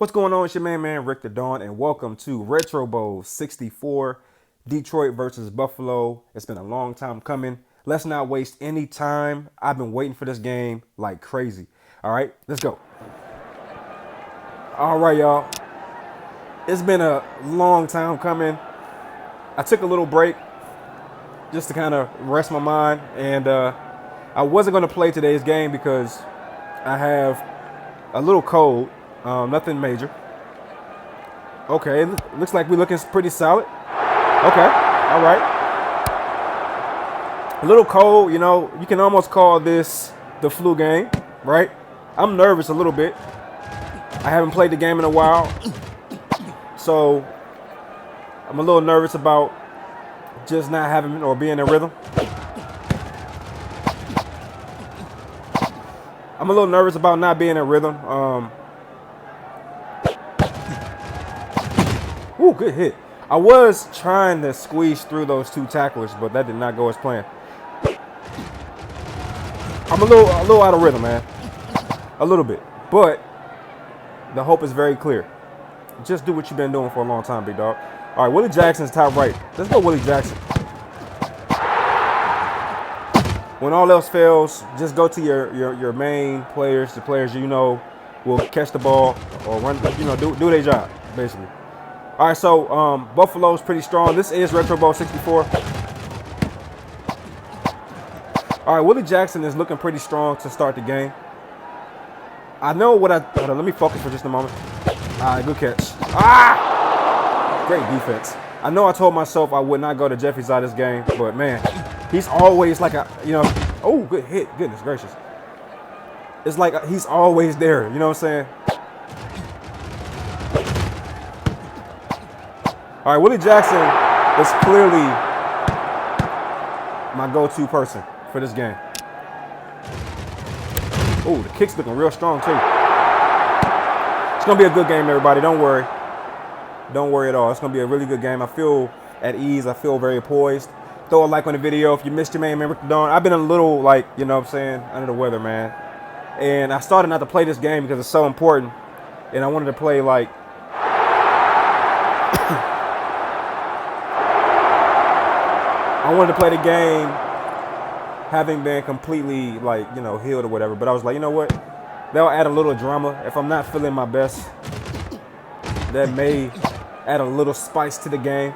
What's going on? It's your man Rick the Dawn, and welcome to Retro Bowl 64, Detroit versus Buffalo. It's been a long time coming. Let's not waste any time. I've been waiting for this game like crazy. All right, let's go. All right, y'all. It's been a long time coming. I took a little break just to kind of rest my mind, and I wasn't going to play today's game because I have a little cold. Nothing major. Okay, looks like we're looking pretty solid. Okay, all right. A little cold, you know, you can almost call this the flu game, right? I'm nervous a little bit. I haven't played the game in a while, so I'm a little nervous about just not having or being in rhythm. I'm a little nervous about not being in rhythm. Ooh, good hit. I was trying to squeeze through those two tacklers, but that did not go as planned. I'm a little out of rhythm, man. A little bit. But the hope is very clear. Just do what you've been doing for a long time, big dog. All right, Willie Jackson's top right. Let's go Willie Jackson. When all else fails, just go to your main players, the players you know will catch the ball or run, you know, do their job, basically. All right, so Buffalo's pretty strong. This is Retro Bowl 64. All right, Willie Jackson is looking pretty strong to start the game. I know what hold on, let me focus for just a moment. All right, good catch. Ah! Great defense. I know I told myself I would not go to Jeffy's side of this game, but man, he's always like oh, good hit. Goodness gracious. It's like he's always there, you know what I'm saying? All right, Willie Jackson is clearly my go-to person for this game. Oh, the kick's looking real strong, too. It's going to be a good game, everybody. Don't worry. Don't worry at all. It's going to be a really good game. I feel at ease. I feel very poised. Throw a like on the video if you missed your man Rick the Dawn. I've been a little, like, you know what I'm saying, under the weather, man. And I started not to play this game because it's so important. And I wanted to play, like, I wanted to play the game having been completely, like, you know, healed or whatever. But I was like, you know what? That'll add a little drama. If I'm not feeling my best, that may add a little spice to the game.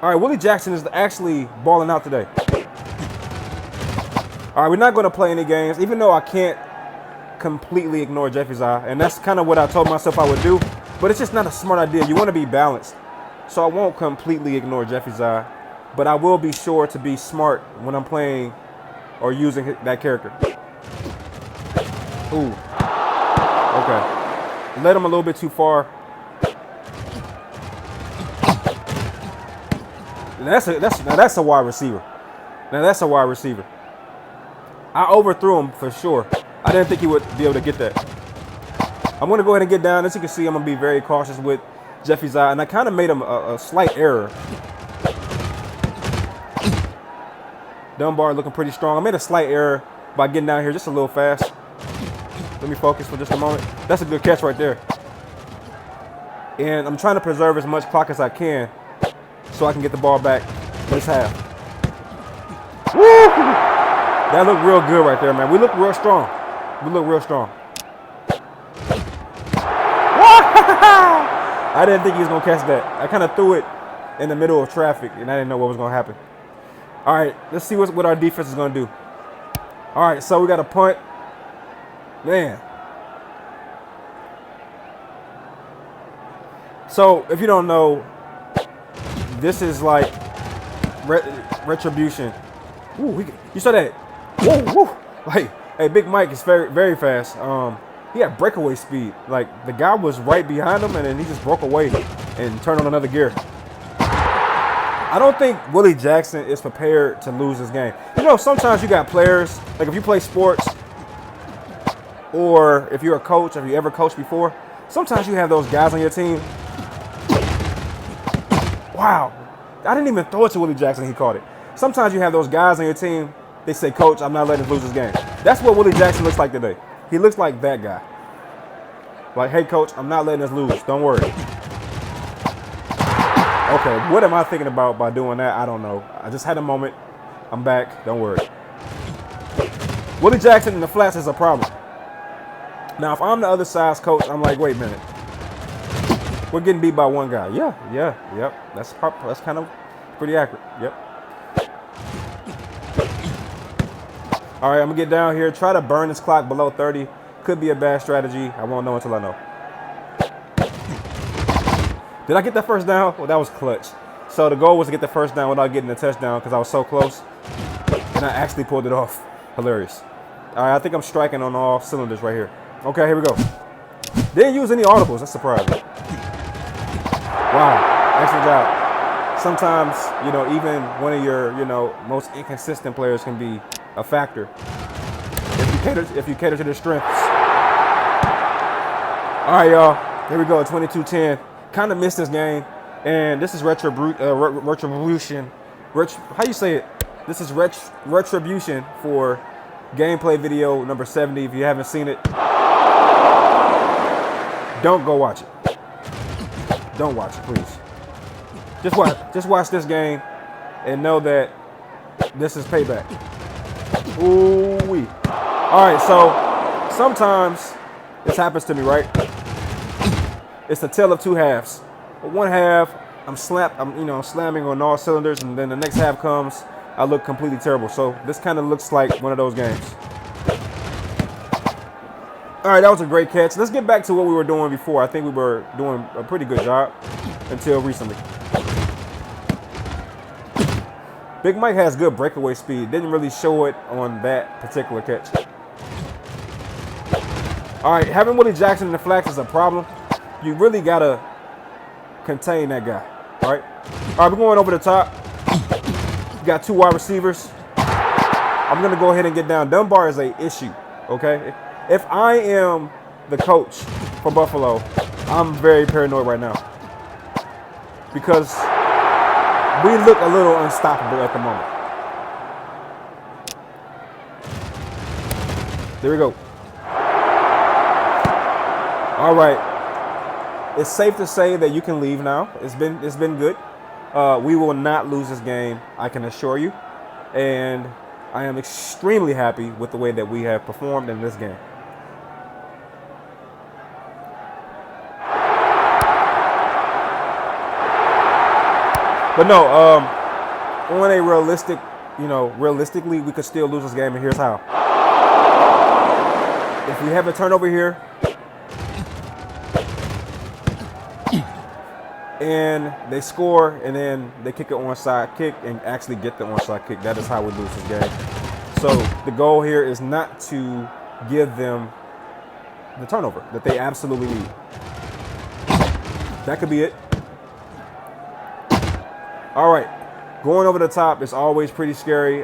All right, Willie Jackson is actually balling out today. All right, we're not going to play any games, even though I can't completely ignore Jeffy's eye. And that's kind of what I told myself I would do. But it's just not a smart idea. You want to be balanced. So I won't completely ignore Jeffy's eye. But I will be sure to be smart when I'm playing or using that character. Ooh. Okay. Led him a little bit too far. Now that's a wide receiver. Now that's a wide receiver. I overthrew him for sure. I didn't think he would be able to get that. I'm going to go ahead and get down. As you can see, I'm going to be very cautious with Jeffy's eye. And I kind of made him a slight error. Dunbar looking pretty strong. I made a slight error by getting down here just a little fast. Let me focus for just a moment. That's a good catch right there. And I'm trying to preserve as much clock as I can so I can get the ball back this half. Woo! That looked real good right there, man. We look real strong. We look real strong. I didn't think he was going to catch that. I kind of threw it in the middle of traffic, and I didn't know what was going to happen. All right, let's see what our defense is going to do. All right, so we got a punt. Man. So, if you don't know, this is like retribution. Ooh, you saw that? Whoa, whoa. Like, hey, Big Mike is very, very fast. He had breakaway speed. Like, the guy was right behind him, and then he just broke away and turned on another gear. I don't think Willie Jackson is prepared to lose this game. You know, sometimes you got players, like if you play sports or if you're a coach, have you ever coached before? Sometimes you have those guys on your team. Wow. I didn't even throw it to Willie Jackson. He caught it. Sometimes you have those guys on your team. They say, Coach, I'm not letting him lose this game. That's what Willie Jackson looks like today. He looks like that guy. Like, hey, coach, I'm not letting us lose. Don't worry. Okay, what am I thinking about by doing that? I don't know. I just had a moment. I'm back. Don't worry. Willie Jackson in the flats is a problem. Now, if I'm the other side's coach, I'm like, wait a minute. We're getting beat by one guy. Yep. That's kind of pretty accurate. Yep. All right, I'm going to get down here. Try to burn this clock below 30. Could be a bad strategy. I won't know until I know. Did I get that first down? Well, that was clutch. So the goal was to get the first down without getting the touchdown because I was so close. And I actually pulled it off. Hilarious. All right, I think I'm striking on all cylinders right here. Okay, here we go. Didn't use any audibles. That's surprising. Wow, excellent job. Sometimes, even one of your, most inconsistent players can be a factor if you cater to their strengths. All right, y'all. Here we go. 22-10. Kind of missed this game, and this is retribution. How you say it? This is retribution for gameplay video number 70. If you haven't seen it, don't go watch it. Don't watch it, please. Just watch this game and know that this is payback. Ooh-wee. All right, so sometimes this happens to me, right? It's the tale of two halves. One half, I'm slamming on all cylinders, and then the next half comes, I look completely terrible. So this kind of looks like one of those games. All right, that was a great catch. Let's get back to what we were doing before. I think we were doing a pretty good job until recently. Big Mike has good breakaway speed. Didn't really show it on that particular catch. All right, having Willie Jackson in the flats is a problem. You really got to contain that guy, all right? All right, we're going over the top. We got two wide receivers. I'm going to go ahead and get down. Dunbar is an issue, okay? If I am the coach for Buffalo, I'm very paranoid right now because we look a little unstoppable at the moment. There we go. All right. It's safe to say that you can leave now. It's been good. We will not lose this game, I can assure you. And I am extremely happy with the way that we have performed in this game. But no, on a realistically, we could still lose this game, and here's how. If we have a turnover here, and they score, and then they kick an onside kick and actually get the onside kick, that is how we lose this game. So the goal here is not to give them the turnover that they absolutely need. That could be it. All right, going over the top is always pretty scary,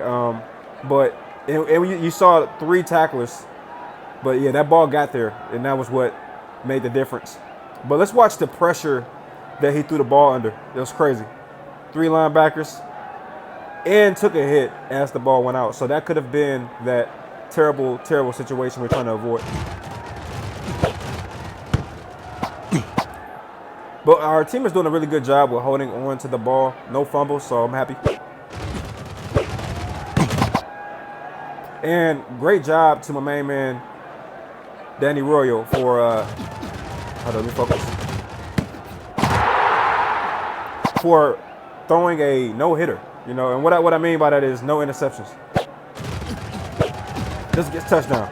but you saw 3 tacklers, but yeah, that ball got there, and that was what made the difference. But let's watch the pressure that he threw the ball under. It was crazy. 3 linebackers, and took a hit as the ball went out. So that could have been that terrible, terrible situation we're trying to avoid. But our team is doing a really good job with holding on to the ball. No fumbles, so I'm happy. And great job to my main man, Danny Royal, for, hold on, let me focus. For throwing a no-hitter, and what I mean by that is no interceptions. Just gets touchdown.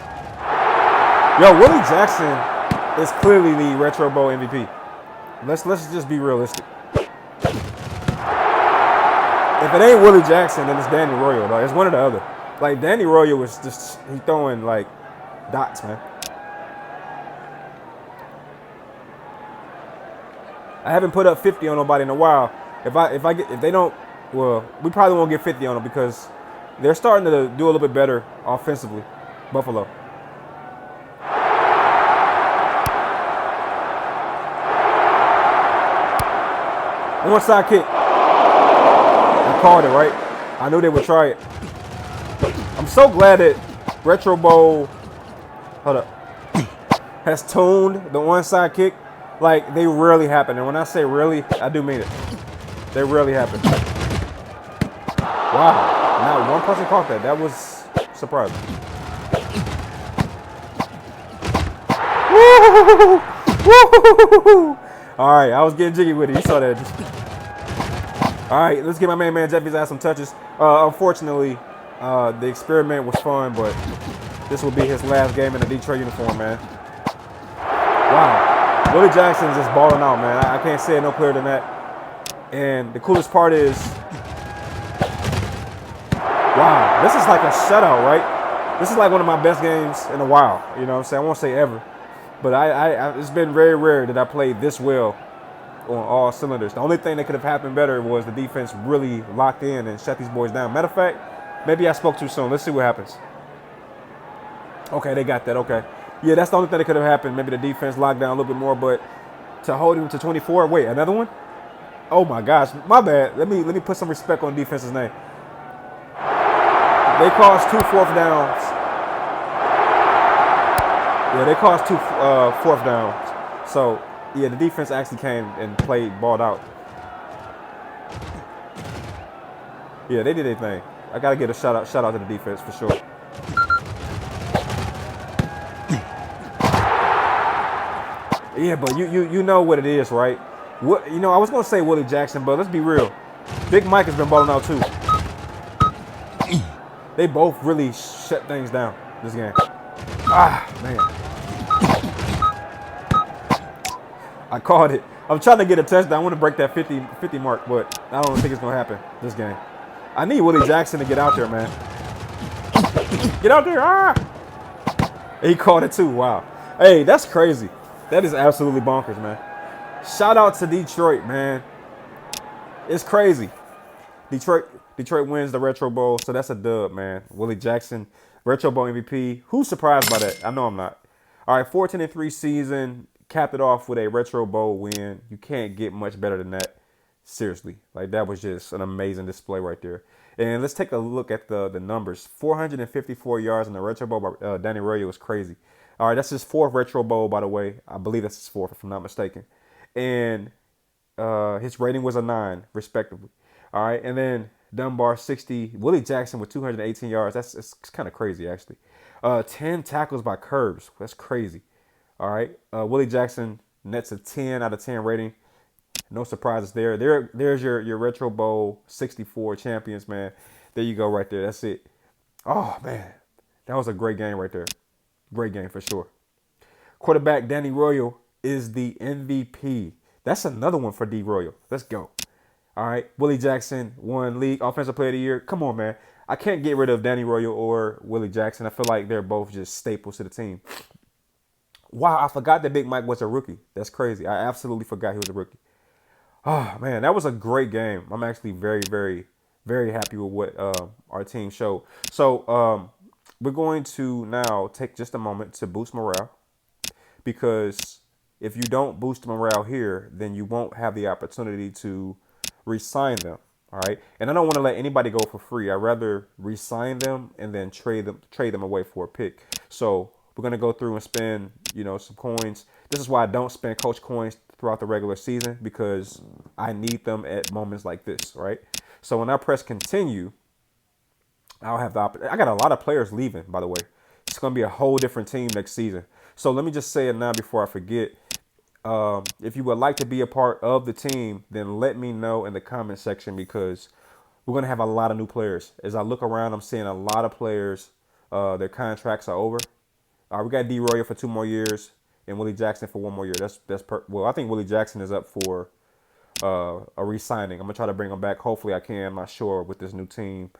Yo, Willie Jackson is clearly the Retro Bowl MVP. Let's just be realistic. If it ain't Willie Jackson, then it's Danny Royal. It's one or the other. Like, Danny Royal was just, he throwing like dots, man. I haven't put up 50 on nobody in a while. If they don't, well, we probably won't get 50 on them because they're starting to do a little bit better offensively. Buffalo. Onside kick. I called it, right? I knew they would try it. I'm so glad that Retro Bowl, hold up, has tuned the onside kick. Like, they rarely happen. And when I say really, I do mean it. They rarely happen. Wow. Not one person caught that. That was surprising. Woo! Woo! All right, I was getting jiggy with it. You saw that. All right, let's get my man Jeffy's ass some touches. Unfortunately, the experiment was fun, but this will be his last game in the Detroit uniform, man. Wow. Willie Jackson is just balling out, man. I can't say it no clearer than that. And the coolest part is, wow, this is like a shutout, right? This is like one of my best games in a while. You know what I'm saying? I won't say ever. But it's been very rare that I played this well on all cylinders. The only thing that could have happened better was the defense really locked in and shut these boys down. Matter of fact, maybe I spoke too soon. Let's see what happens. Okay, they got that. Okay. Yeah, that's the only thing that could have happened. Maybe the defense locked down a little bit more, but to hold him to 24. Wait, another one? Oh my gosh, my bad. Let me put some respect on defense's name. They caused 2 fourth downs. Yeah, they caused 2 fourth downs. So yeah, the defense actually came and played, balled out. Yeah, they did their thing. I gotta get a shout out to the defense for sure. Yeah, but you know what it is, right? What, you know, I was gonna say Willie Jackson, but let's be real. Big Mike has been balling out too. They both really shut things down this game. Ah, man. I called it. I'm trying to get a touchdown. I want to break that 50 mark, but I don't think it's gonna happen this game. I need Willie Jackson to get out there, man. Get out there! Ah! He caught it too. Wow. Hey, that's crazy. That is absolutely bonkers, man. Shout out to Detroit, man. It's crazy. Detroit wins the Retro Bowl, so that's a dub, man. Willie Jackson, Retro Bowl MVP. Who's surprised by that? I know I'm not. All right, 14-3 season, capped it off with a Retro Bowl win. You can't get much better than that. Seriously, like that was just an amazing display right there. And let's take a look at the numbers. 454 yards in the Retro Bowl by Danny Arroyo was crazy. All right, that's his 4th Retro Bowl, by the way. I believe that's his 4th, if I'm not mistaken. And his rating was a 9, respectively. All right, and then Dunbar 60. Willie Jackson with 218 yards. It's kind of crazy, actually. 10 tackles by Curbs. That's crazy. All right, Willie Jackson nets a 10 out of 10 rating. No surprises there. There's your Retro Bowl 64 champions, man. There you go right there. That's it. Oh, man. That was a great game right there. Great game for sure. Quarterback Danny Royal is the MVP. That's another one for D. Royal. Let's go. All right. Willie Jackson won League Offensive Player of the Year. Come on, man. I can't get rid of Danny Royal or Willie Jackson. I feel like they're both just staples to the team. Wow, I forgot that Big Mike was a rookie. That's crazy. I absolutely forgot he was a rookie. Oh, man, that was a great game. I'm actually very, very, very happy with what our team showed. So we're going to now take just a moment to boost morale, because if you don't boost morale here, then you won't have the opportunity to re-sign them. All right. And I don't want to let anybody go for free. I'd rather re-sign them and then trade them away for a pick. So we're going to go through and spend, some coins. This is why I don't spend coach coins throughout the regular season, because I need them at moments like this. Right. So when I press continue, I'll have the opportunity. I got a lot of players leaving, by the way. It's going to be a whole different team next season. So let me just say it now before I forget. If you would like to be a part of the team, then let me know in the comment section, because we're going to have a lot of new players. As I look around, I'm seeing a lot of players. Their contracts are over. We got D. Royer for 2 more years and Willie Jackson for 1 more year. Well, I think Willie Jackson is up for a re-signing. I'm going to try to bring him back. Hopefully I can. I'm not sure with this new team.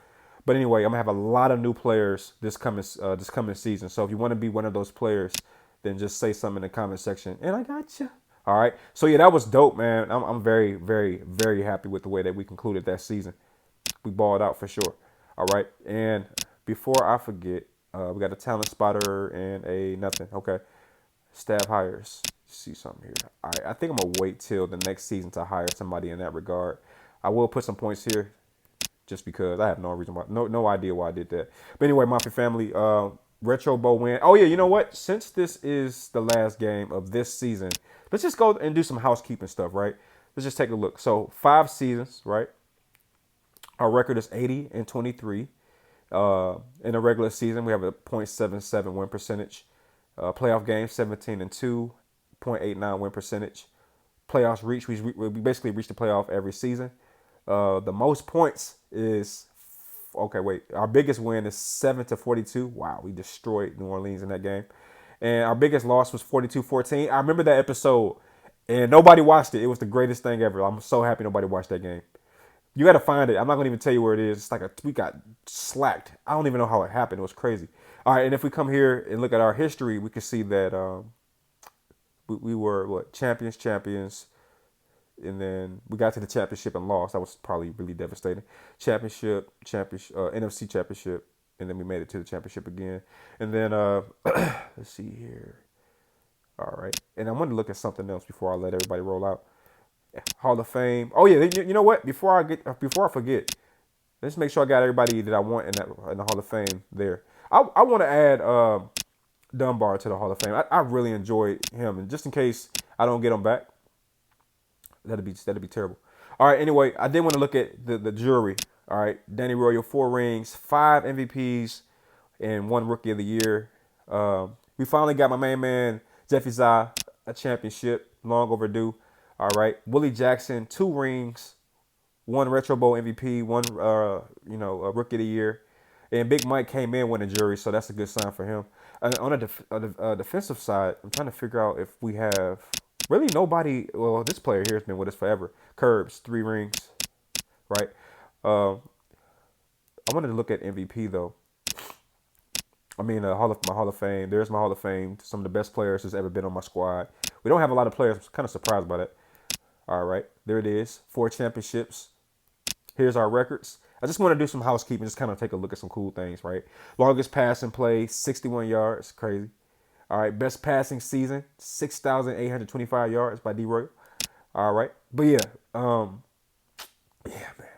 But anyway, I'm going to have a lot of new players this coming season. So if you want to be one of those players, then just say something in the comment section, and I got you. All right. So yeah, that was dope, man. I'm very, very, very happy with the way that we concluded that season. We balled out for sure. All right. And before I forget, we got a talent spotter and a nothing. Okay. Staff hires. See something here. All right. I think I'm gonna wait till the next season to hire somebody in that regard. I will put some points here, just because I have no reason why, no idea why I did that. But anyway, Mafia family, Retro Bowl win. Oh, yeah, you know what? Since this is the last game of this season, let's just go and do some housekeeping stuff, right? Let's just take a look. So 5 seasons, right? Our record is 80-23. In the regular season, we have a .77 win percentage. Playoff games, 17-2, .89 win percentage. Playoffs reach, we basically reach the playoff every season. The most points is, okay, wait. Our biggest win is 7-42. Wow, we destroyed New Orleans in that game. And our biggest loss was 42-14. I remember that episode, and nobody watched it. It was the greatest thing ever. I'm so happy nobody watched that game. You got to find it. I'm not going to even tell you where it is. It's like we got slacked. I don't even know how it happened. It was crazy. All right, and if we come here and look at our history, we can see that we were champions, and then we got to the championship and lost. That was probably really devastating. Championship, NFC championship, and then we made it to the championship again. And then let's see here. All right, and I wanted to look at something else before I let everybody roll out. Hall of Fame. Oh yeah, you know what? Before I forget, let's make sure I got everybody that I want in the Hall of Fame there. I want to add Dunbar to the Hall of Fame. I really enjoyed him, and just in case I don't get him back, that'd be terrible. All right. Anyway, I did want to look at the jury. All right, Danny Royal, 4 rings, 5 MVPs, and 1 Rookie of the Year. We finally got my main man Jeffy Zah a championship, long overdue. All right, Willie Jackson, 2 rings, 1 Retro Bowl MVP, 1 Rookie of the Year, and Big Mike came in winning jury, so that's a good sign for him. On the defensive side, I'm trying to figure out if we have really nobody. Well, this player here has been with us forever. Curbs, 3 rings, right? I wanted to look at MVP though. I mean, my Hall of Fame. There's my Hall of Fame. Some of the best players that's ever been on my squad. We don't have a lot of players. I'm kind of surprised by that. All right, there it is. 4 championships. Here's our records. I just want to do some housekeeping, just kind of take a look at some cool things, right? Longest passing play, 61 yards. Crazy. All right, best passing season, 6,825 yards by D-Roy. All right, but yeah, man,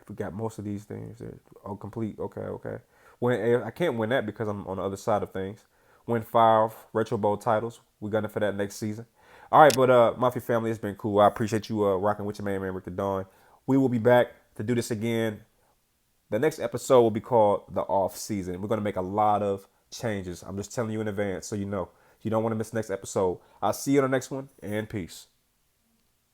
we got most of these things. Oh, complete. Okay. I can't win that because I'm on the other side of things. Win 5 Retro Bowl titles. We're gunning for that next season. All right, but Mafia family, it's been cool. I appreciate you rocking with your man Rick the Dawn. We will be back to do this again. The next episode will be called The Off Season. We're going to make a lot of changes. I'm just telling you in advance so you know. You don't want to miss the next episode. I'll see you on the next one, and peace.